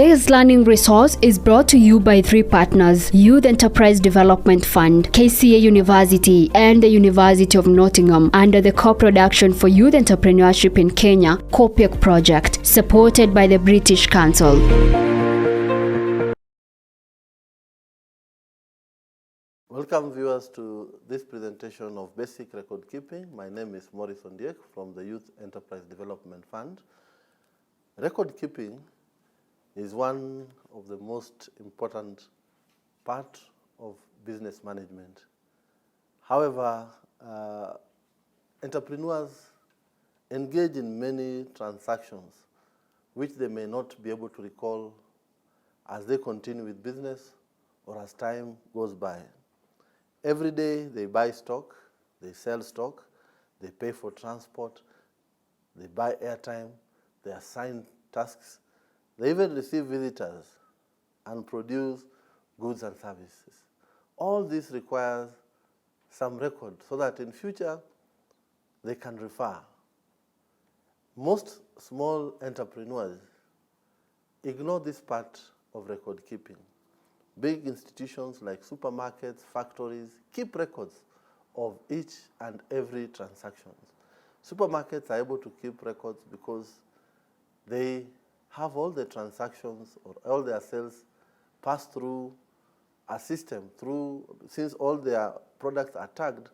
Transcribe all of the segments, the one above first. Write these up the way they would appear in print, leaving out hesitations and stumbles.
Today's learning resource is brought to you by three partners: Youth Enterprise Development Fund, KCA University, and the University of Nottingham, under the co-production for youth entrepreneurship in Kenya, COPIOC project, supported by the British Council. Welcome viewers to this presentation of basic record keeping. My name is Maurice Ondiek from the Youth Enterprise Development Fund. Record keeping is one of the most important part of business management. However, entrepreneurs engage in many transactions which they may not be able to recall as they continue with business or as time goes by. Every day they buy stock, they sell stock, they pay for transport, they buy airtime, they assign tasks, they even receive visitors and produce goods and services. All this requires some record so that in future they can refer. Most small entrepreneurs ignore this part of record keeping. Big institutions like supermarkets, factories, keep records of each and every transaction. Supermarkets are able to keep records because they have all the transactions or all their sales pass through a system, since all their products are tagged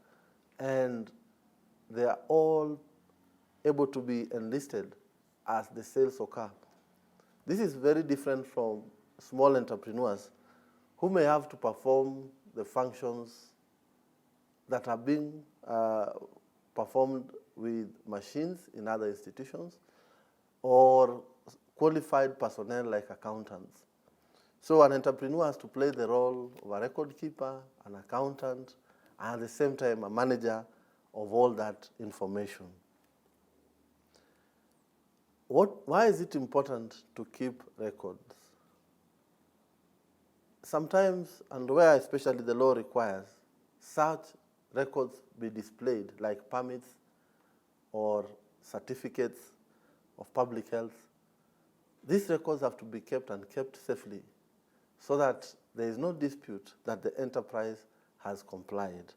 and they are all able to be enlisted as the sales occur. This is very different from small entrepreneurs who may have to perform the functions that are being performed with machines in other institutions or qualified personnel like accountants. So an entrepreneur has to play the role of a record keeper, an accountant, and at the same time a manager of all that information. Why is it important to keep records? Sometimes, and where especially the law requires, such records be displayed like permits or certificates of public health. These records have to be kept and kept safely so that there is no dispute that the enterprise has complied.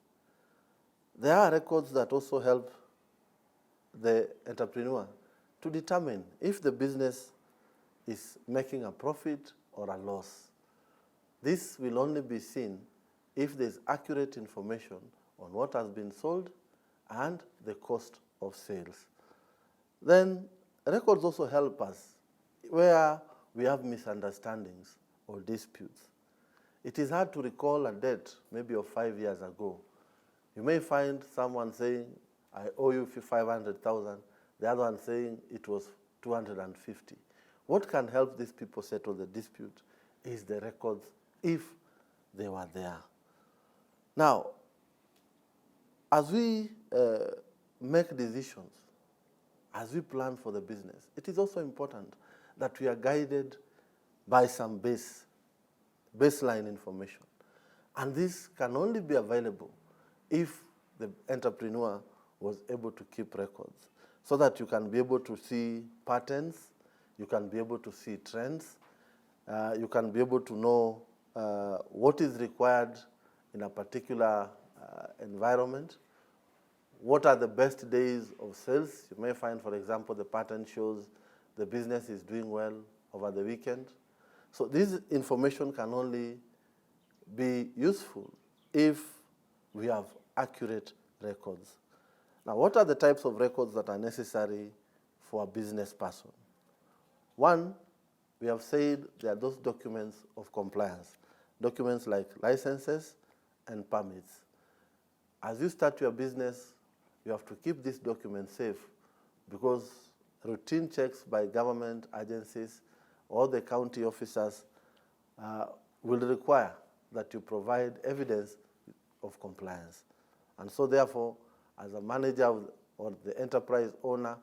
There are records that also help the entrepreneur to determine if the business is making a profit or a loss. This will only be seen if there is accurate information on what has been sold and the cost of sales. Then records also help us where we have misunderstandings or disputes. It is hard to recall a debt maybe of 5 years ago. You may find someone saying, I owe you 500,000, the other one saying it was 250. What can help these people settle the dispute is the records if they were there. Now, as we make decisions, as we plan for the business, it is also important that we are guided by some baseline information. And this can only be available if the entrepreneur was able to keep records, so that you can be able to see patterns, you can be able to see trends, you can be able to know what is required in a particular environment, what are the best days of sales. You may find, for example, the pattern shows the business is doing well over the weekend. So this information can only be useful if we have accurate records. Now, what are the types of records that are necessary for a business person? One, we have said there are those documents of compliance, documents like licenses and permits. As you start your business, you have to keep these documents safe because routine checks by government agencies or the county officers will require that you provide evidence of compliance. And so therefore, as a manager or the enterprise owner,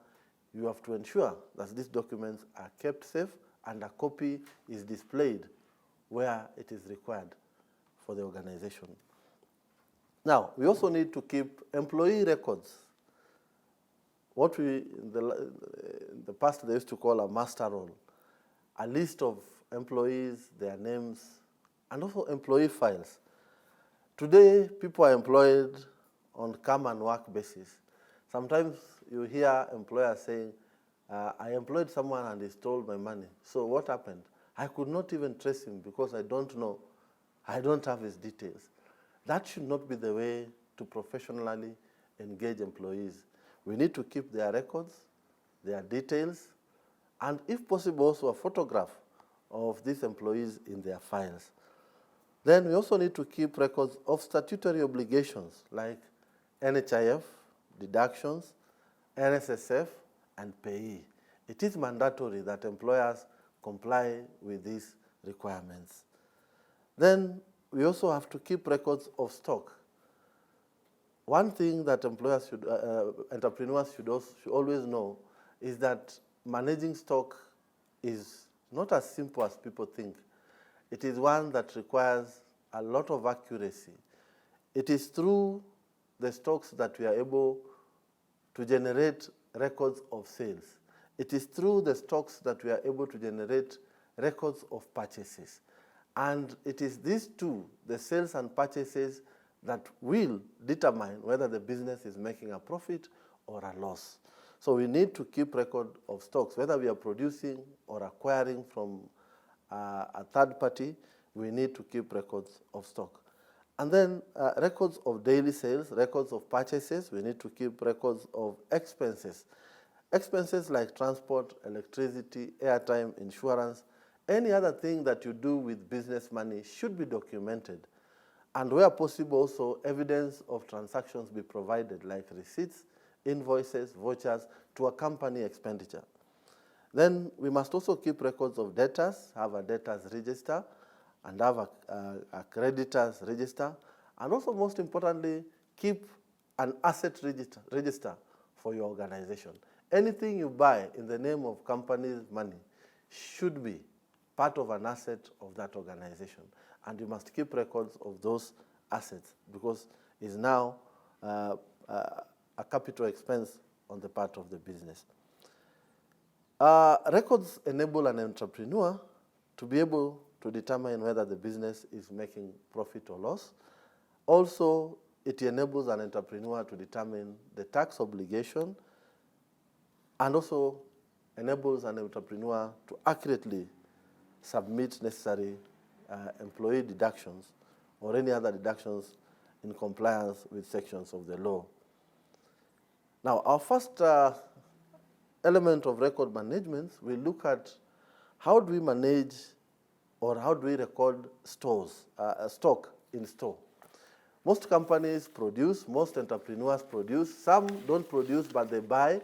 you have to ensure that these documents are kept safe and a copy is displayed where it is required for the organization. Now, we also need to keep employee records. What we, in the past, they used to call a master roll. a list of employees, their names, and also employee files. Today, people are employed on come and work basis. Sometimes you hear employers saying, I employed someone and he stole my money. So what happened? I could not even trace him because I don't know. I don't have his details. That should not be the way to professionally engage employees. We need to keep their records, their details, and if possible also a photograph of these employees in their files. Then we also need to keep records of statutory obligations like NHIF, deductions, NSSF, and payee. It is mandatory that employers comply with these requirements. Then we also have to keep records of stock. One thing that employers should, entrepreneurs should always know is that managing stock is not as simple as people think. It is one that requires a lot of accuracy. It is through the stocks that we are able to generate records of sales. It is through the stocks that we are able to generate records of purchases. And it is these two, the sales and purchases, that will determine whether the business is making a profit or a loss. So we need to keep record of stocks, whether we are producing or acquiring from a third party, we need to keep records of stock. And then records of daily sales, records of purchases, we need to keep records of expenses. Expenses like transport, electricity, airtime, insurance, any other thing that you do with business money should be documented. And where possible also, evidence of transactions be provided, like receipts, invoices, vouchers, to accompany expenditure. Then we must also keep records of debtors, have a debtors register, and have a creditors register, and also most importantly, keep an asset register for your organization. Anything you buy in the name of company's money should be part of an asset of that organization. And you must keep records of those assets because it's now a capital expense on the part of the business. Records enable an entrepreneur to be able to determine whether the business is making profit or loss. Also, it enables an entrepreneur to determine the tax obligation and also enables an entrepreneur to accurately submit necessary employee deductions or any other deductions in compliance with sections of the law. Now, our first element of record management, we look at how do we manage or how do we record stores, stock in store. Most companies produce, most entrepreneurs produce, some don't produce but they buy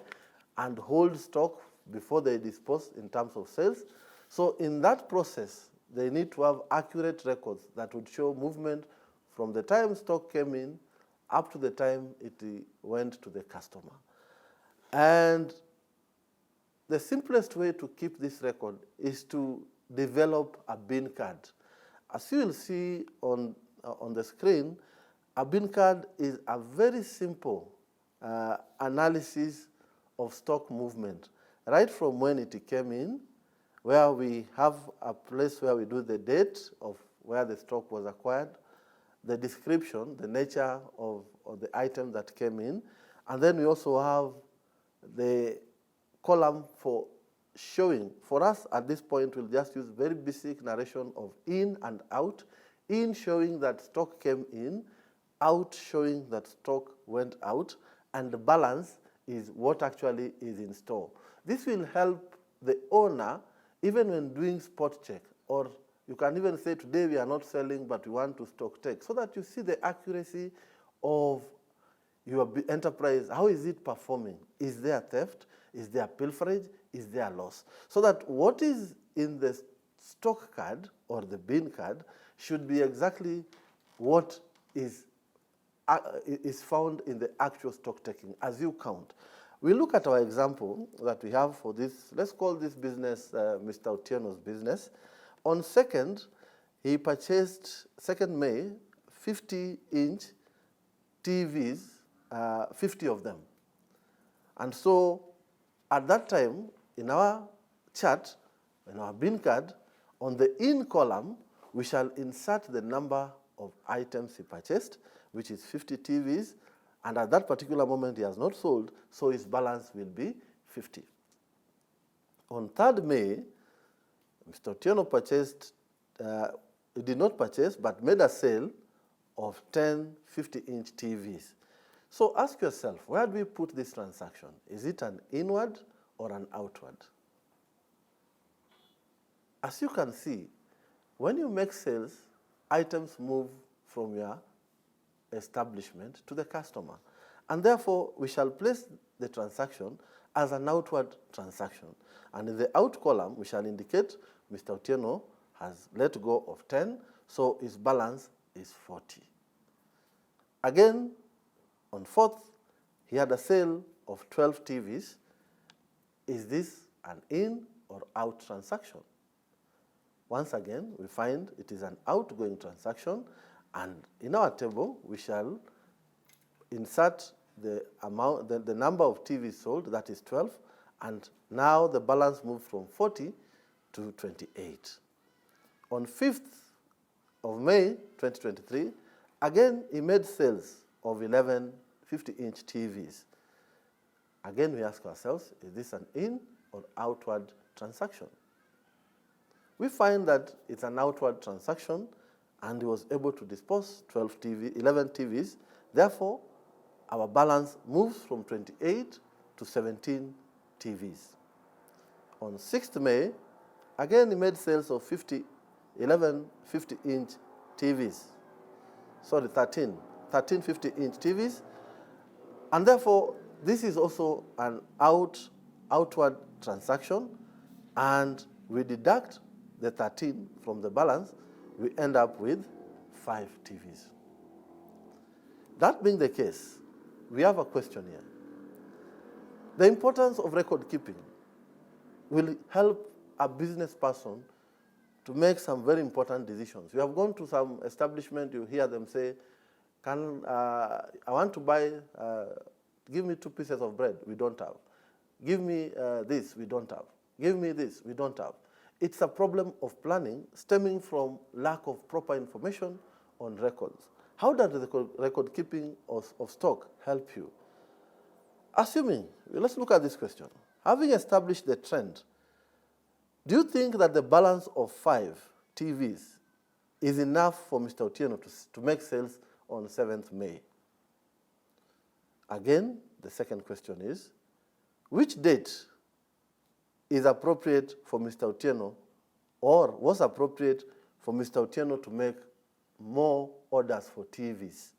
and hold stock before they dispose in terms of sales. So in that process, they need to have accurate records that would show movement from the time stock came in up to the time it went to the customer. And the simplest way to keep this record is to develop a bin card. As you will see on the screen, a bin card is a very simple analysis of stock movement, right from when it came in, where we have a place where we do the date of where the stock was acquired, the description, the nature of the item that came in, and then we also have the column for showing. For us at this point, we'll just use very basic narration of in and out. In showing that stock came in, out showing that stock went out, and the balance is what actually is in store. This will help the owner even when doing spot check, or you can even say today we are not selling but we want to stock take, so that you see the accuracy of your enterprise. How is it performing? Is there theft? Is there pilferage? Is there loss? So that what is in the stock card or the bin card should be exactly what is found in the actual stock taking as you count. We look at our example that we have for this. Let's call this business Mr. Otieno's business. On 2nd, he purchased, 2nd May, 50-inch TVs, 50 of them. And so at that time, in our chart, in our bin card, On the in column, we shall insert the number of items he purchased, which is 50 TVs, and at that particular moment he has not sold, so his balance will be 50. On 3rd May, Mr. Otieno purchased, he did not purchase, but made a sale of 10 50-inch TVs. So ask yourself, where do we put this transaction? Is it an inward or an outward? As you can see, when you make sales, items move from your establishment to the customer. And therefore, we shall place the transaction as an outward transaction. And in the out column, we shall indicate Mr. Otieno has let go of 10, so his balance is 40. Again, on 4th, he had a sale of 12 TVs. Is this an in or out transaction? Once again, we find it is an outgoing transaction, and in our table, we shall insert the amount, the number of TVs sold, that is 12, and now the balance moved from 40 to 28. On 5th of May 2023, again, he made sales of 11 50-inch TVs. Again, we ask ourselves, is this an in or outward transaction? We find that it's an outward transaction, and he was able to dispose 11 TVs. Therefore, our balance moves from 28 to 17 TVs. On 6th May, again, he made sales of 11 50-inch TVs. Sorry, 13 50-inch TVs. And therefore, this is also an outward transaction, and we deduct the 13 from the balance, we end up with 5 TVs. That being the case, we have a question here. The importance of record keeping will help a business person to make some very important decisions. You have gone to some establishment, you hear them say, I want to buy, give me 2 pieces of bread, we don't have. Give me this, we don't have. Give me this, we don't have. It's a problem of planning stemming from lack of proper information on records. How does the record keeping of stock help you? Assuming, let's look at this question. Having established the trend, do you think that the balance of 5 TVs is enough for Mr. Otieno to make sales on 7th May? Again, the second question is, which date is appropriate for Mr. Otieno, or was appropriate for Mr. Otieno to make more orders for TVs?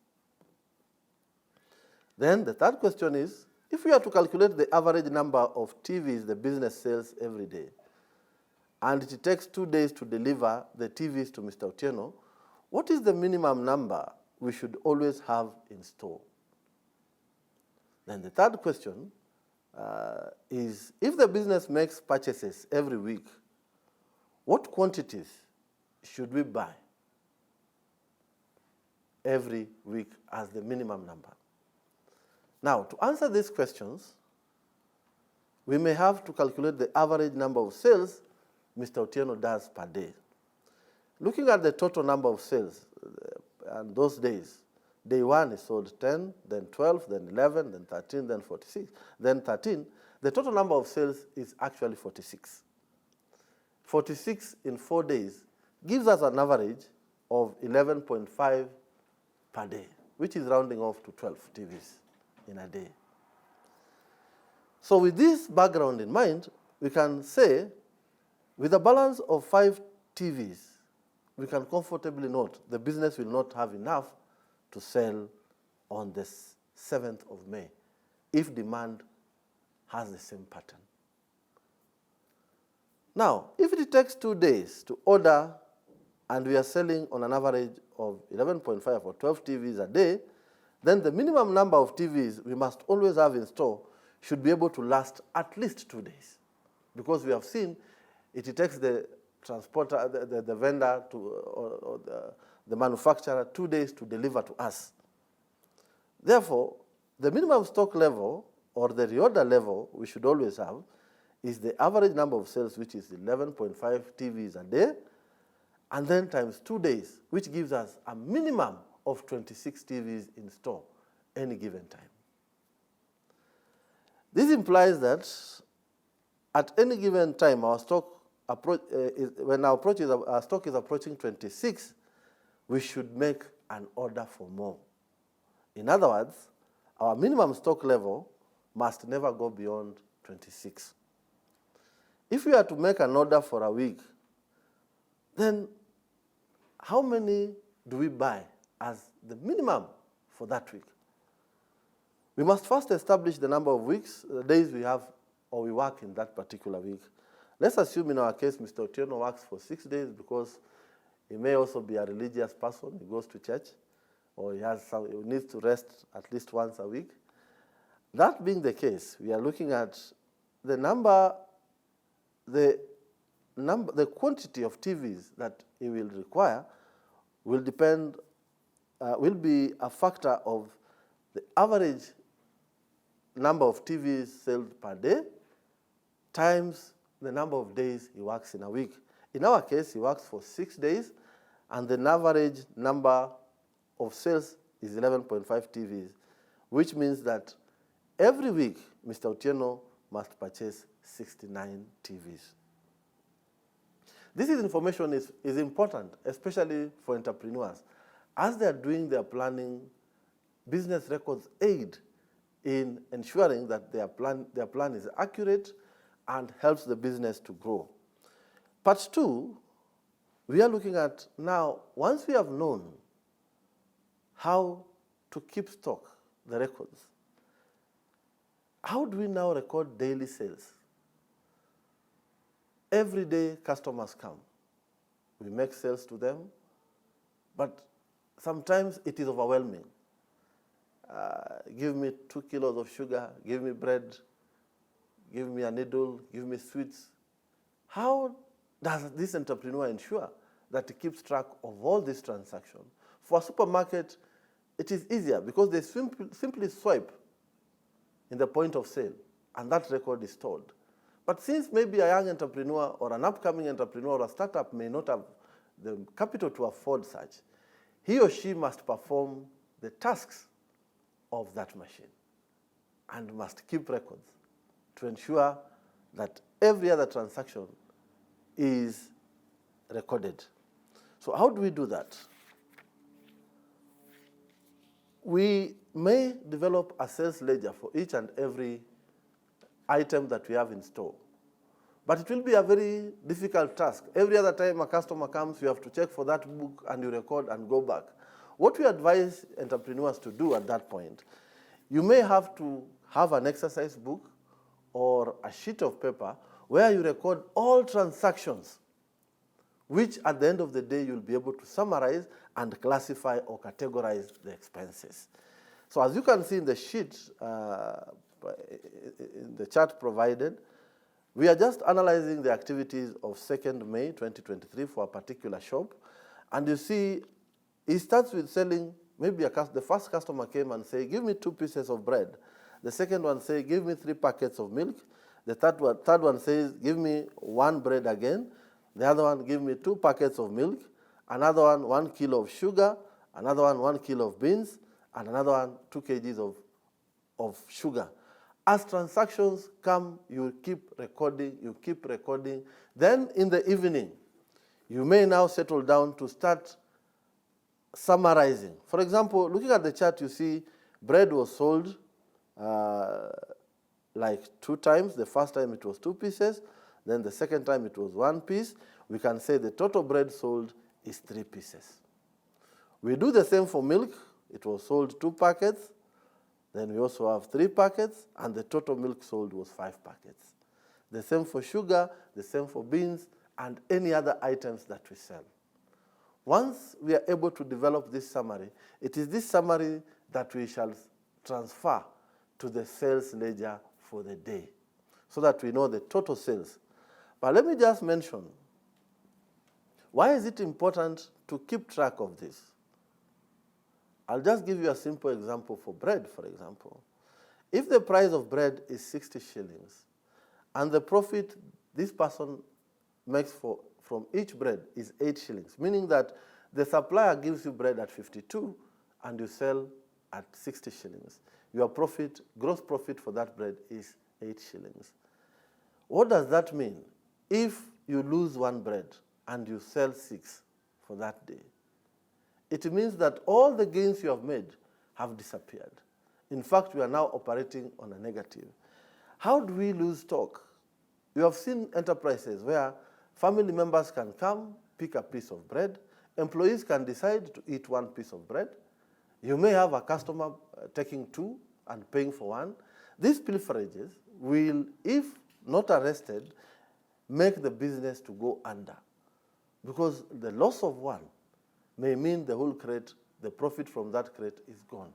Then the third question is, if we are to calculate the average number of TVs the business sells every day, and it takes 2 days to deliver the TVs to Mr. Otieno, what is the minimum number we should always have in store? Then the third question is, if the business makes purchases every week, what quantities should we buy every week as the minimum number? Now, to answer these questions, we may have to calculate the average number of sales Mr. Otieno does per day. Looking at the total number of sales and those days, day 1 is sold 10, then 12, then 11, then 13, then 46, then 13. The total number of sales is actually 46. 46 in 4 days gives us an average of 11.5 per day, which is rounding off to 12 TVs in a day. So with this background in mind, we can say, with a balance of 5 TVs, we can comfortably note the business will not have enough to sell on the 7th of May if demand has the same pattern. Now, if it takes 2 days to order and we are selling on an average of 11.5 or 12 TVs a day, then the minimum number of TVs we must always have in store should be able to last at least 2 days. Because we have seen it takes the transporter, the vendor, or the manufacturer 2 days to deliver to us. Therefore, the minimum stock level or the reorder level we should always have is the average number of sales, which is 11.5 TVs a day, and then times 2 days, which gives us a minimum of 26 TVs in store any given time. This implies that at any given time, our stock when our stock is approaching 26, we should make an order for more. In other words, our minimum stock level must never go beyond 26. If we are to make an order for a week, then how many do we buy as the minimum for that week? We must first establish the number of weeks, the days we have or we work in that particular week. Let's assume in our case, Mr. Otieno works for 6 days because he may also be a religious person. He goes to church, or he needs to rest at least once a week. That being the case, we are looking at the quantity of TVs that he will require will be a factor of the average number of TVs sold per day times the number of days he works in a week. In our case, he works for 6 days, and the average number of sales is 11.5 TVs, which means that every week, Mr. Otieno must purchase 69 TVs. This information is important, especially for entrepreneurs. As they are doing their planning, business records aid in ensuring that their plan is accurate and helps the business to grow. Part 2, we are looking at now, once we have known how to keep stock, the records, how do we now record daily sales? Every day customers come. We make sales to them, but sometimes it is overwhelming. Give me 2 kilos of sugar, give me bread, give me a needle, give me sweets. How does this entrepreneur ensure that he keeps track of all these transactions? For a supermarket, it is easier because they simply swipe in the point of sale, and that record is stored. But since maybe a young entrepreneur or an upcoming entrepreneur or a startup may not have the capital to afford such, he or she must perform the tasks of that machine and must keep records to ensure that every other transaction is recorded. So how do we do that? We may develop a sales ledger for each and every item that we have in store. But it will be a very difficult task. Every other time a customer comes, you have to check for that book and you record and go back. What we advise entrepreneurs to do at that point, you may have to have an exercise book or a sheet of paper where you record all transactions, which at the end of the day you'll be able to summarize and classify or categorize the expenses. So as you can see in the sheet, in the chart provided, we are just analyzing the activities of 2nd May 2023 for a particular shop. And you see, it starts with selling, maybe the first customer came and say, give me 2 pieces of bread. The second one say, give me 3 packets of milk. The third one says, give me 1 bread again. The other one, give me 2 packets of milk. Another one, 1 kilo of sugar. Another one, 1 kilo of beans. And another one, 2 kgs of sugar. As transactions come, you keep recording. Then in the evening, you may now settle down to start summarizing. For example, looking at the chart, you see bread was sold like 2 times. The first time it was 2 pieces. Then the second time it was 1 piece. We can say the total bread sold is 3 pieces. We do the same for milk. It was sold 2 packets. Then we also have 3 packets, and the total milk sold was 5 packets. The same for sugar, the same for beans, and any other items that we sell. Once we are able to develop this summary, it is this summary that we shall transfer to the sales ledger for the day, so that we know the total sales. But let me just mention, why is it important to keep track of this? I'll just give you a simple example for bread, for example. If the price of bread is 60 shillings, and the profit this person makes from each bread is 8 shillings, meaning that the supplier gives you bread at 52 and you sell at 60 shillings. Your profit, gross profit for that bread is 8 shillings. What does that mean? If you lose one bread and you sell 6 for that day, it means that all the gains you have made have disappeared. In fact, we are now operating on a negative. How do we lose stock? You have seen enterprises where family members can come, pick a piece of bread. Employees can decide to eat one piece of bread. You may have a customer taking 2 and paying for 1. These pilferages will, if not arrested, make the business to go under. Because the loss of 1 may mean the whole crate, the profit from that crate is gone.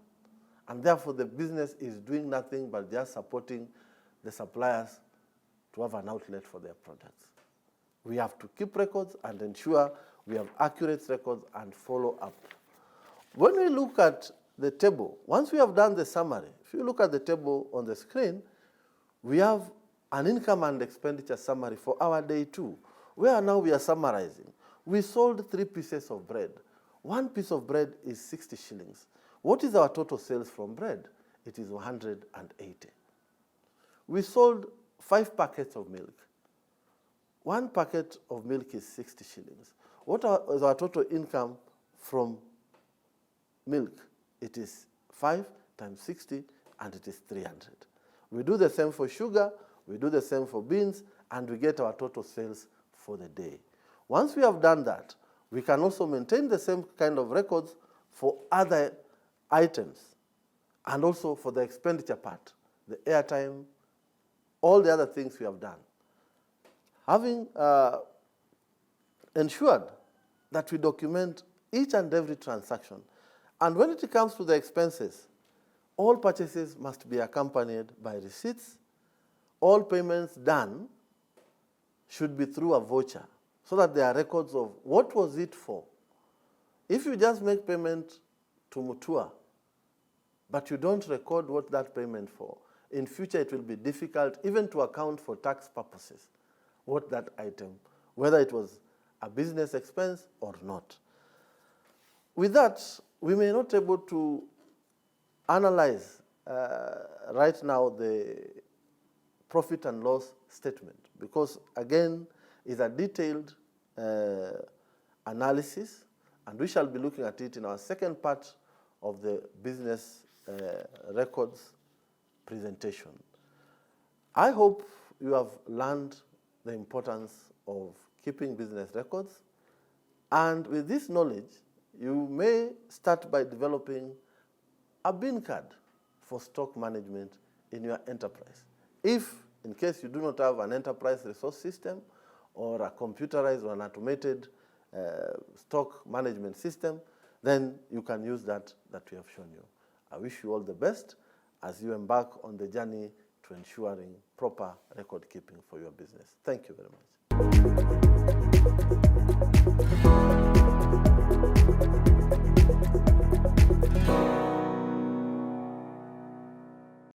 And therefore, the business is doing nothing but just supporting the suppliers to have an outlet for their products. We have to keep records and ensure we have accurate records and follow up. When we look at the table, once we have done the summary, if you look at the table on the screen, we have an income and expenditure summary for our day 2, where now we are summarizing. We sold 3 pieces of bread. 1 piece of bread is 60 shillings. What is our total sales from bread? It is 180. We sold 5 packets of milk. 1 packet of milk is 60 shillings. What is our total income from milk? It is 5 times 60, and it is 300. We do the same for sugar, we do the same for beans, and we get our total sales for the day. Once we have done that, we can also maintain the same kind of records for other items, and also for the expenditure part, the airtime, all the other things we have done. Having ensured that we document each and every transaction. And when it comes to the expenses, all purchases must be accompanied by receipts. All payments done should be through a voucher, so that there are records of what was it for. If you just make payment to Mutua, but you don't record what that payment for, in future it will be difficult even to account for tax purposes what that item, whether it was a business expense or not. With that, we may not be able to analyze right now the profit and loss statement, because again, it's a detailed analysis, and we shall be looking at it in our second part of the business records presentation. I hope you have learned the importance of keeping business records, and with this knowledge, you may start by developing a bin card for stock management in your enterprise. If, in case you do not have an enterprise resource system or a computerized or an automated stock management system, then you can use that we have shown you. I wish you all the best as you embark on the journey to ensuring proper record keeping for your business. Thank you very much.